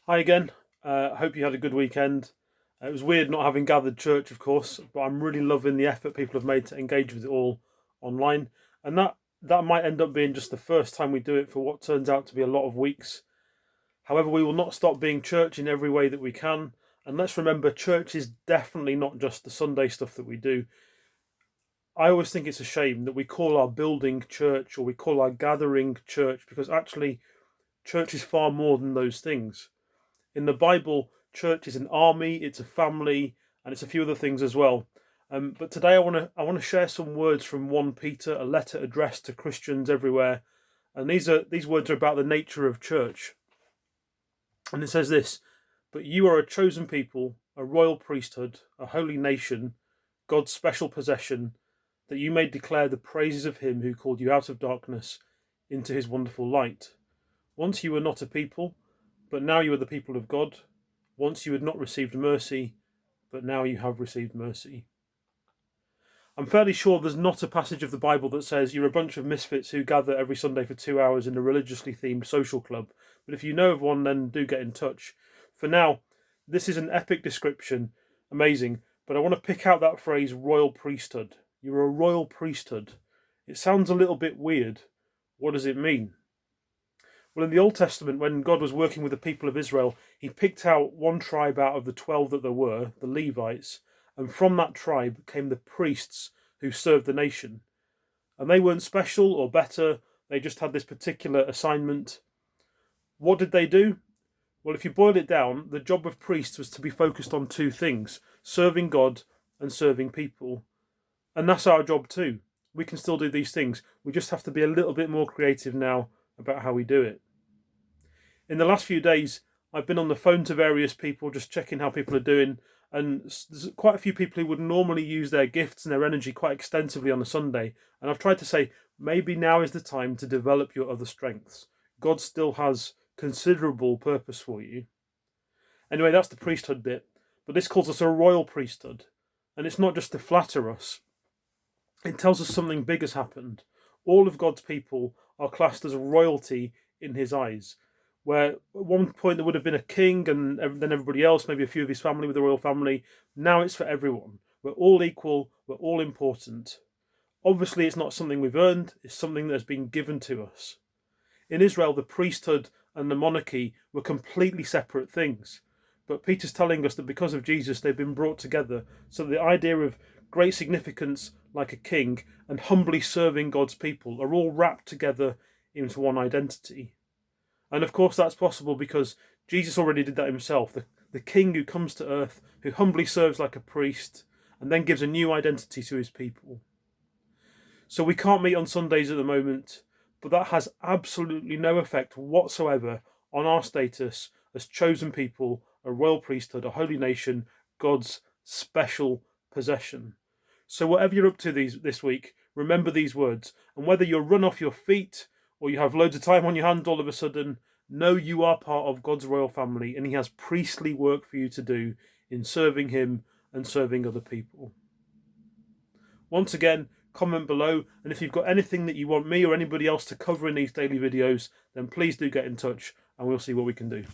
Hi again. I hope you had a good weekend. It was weird not having gathered church, of course, but I'm really loving the effort people have made to engage with it all online. And that might end up being just the first time we do it for what turns out to be a lot of weeks. However, we will not stop being church in every way that we can. And let's remember, church is definitely not just the Sunday stuff that we do. I always think it's a shame that we call our building church or we call our gathering church, because actually, church is far more than those things. In the Bible, church is an army, it's a family, and it's a few other things as well. But today I want to share some words from 1 Peter, a letter addressed to Christians everywhere. And these words are about the nature of church. And it says this: "But you are a chosen people, a royal priesthood, a holy nation, God's special possession, that you may declare the praises of him who called you out of darkness into his wonderful light. Once you were not a people, but now you are the people of God. Once you had not received mercy, but now you have received mercy." I'm fairly sure there's not a passage of the Bible that says you're a bunch of misfits who gather every Sunday for 2 hours in a religiously themed social club. But if you know of one, then do get in touch. For now, this is an epic description, amazing, but I want to pick out that phrase, royal priesthood. You're a royal priesthood. It sounds a little bit weird. What does it mean? Well, in the Old Testament, when God was working with the people of Israel, he picked out one tribe out of the 12 that there were, the Levites, and from that tribe came the priests who served the nation. And they weren't special or better, they just had this particular assignment. What did they do? Well, if you boil it down, the job of priests was to be focused on two things: serving God and serving people. And that's our job too. We can still do these things. We just have to be a little bit more creative now about how we do it. In the last few days, I've been on the phone to various people, just checking how people are doing. And there's quite a few people who would normally use their gifts and their energy quite extensively on a Sunday. And I've tried to say, maybe now is the time to develop your other strengths. God still has considerable purpose for you. Anyway, that's the priesthood bit. But this calls us a royal priesthood. And it's not just to flatter us. It tells us something big has happened. All of God's people are classed as royalty in his eyes. Where at one point there would have been a king and then everybody else, maybe a few of his family with the royal family. Now it's for everyone. We're all equal, we're all important. Obviously, it's not something we've earned, it's something that has been given to us. In Israel, the priesthood and the monarchy were completely separate things. But Peter's telling us that because of Jesus, they've been brought together. So the idea of great significance, like a king, and humbly serving God's people are all wrapped together into one identity. And of course, that's possible because Jesus already did that himself. The king who comes to earth, who humbly serves like a priest, and then gives a new identity to his people. So we can't meet on Sundays at the moment, but that has absolutely no effect whatsoever on our status as chosen people, a royal priesthood, a holy nation, God's special possession. So whatever you're up to this week, remember these words. And whether you're run off your feet or you have loads of time on your hands all of a sudden, know you are part of God's royal family and he has priestly work for you to do in serving him and serving other people. Once again, comment below, and if you've got anything that you want me or anybody else to cover in these daily videos, then please do get in touch and we'll see what we can do.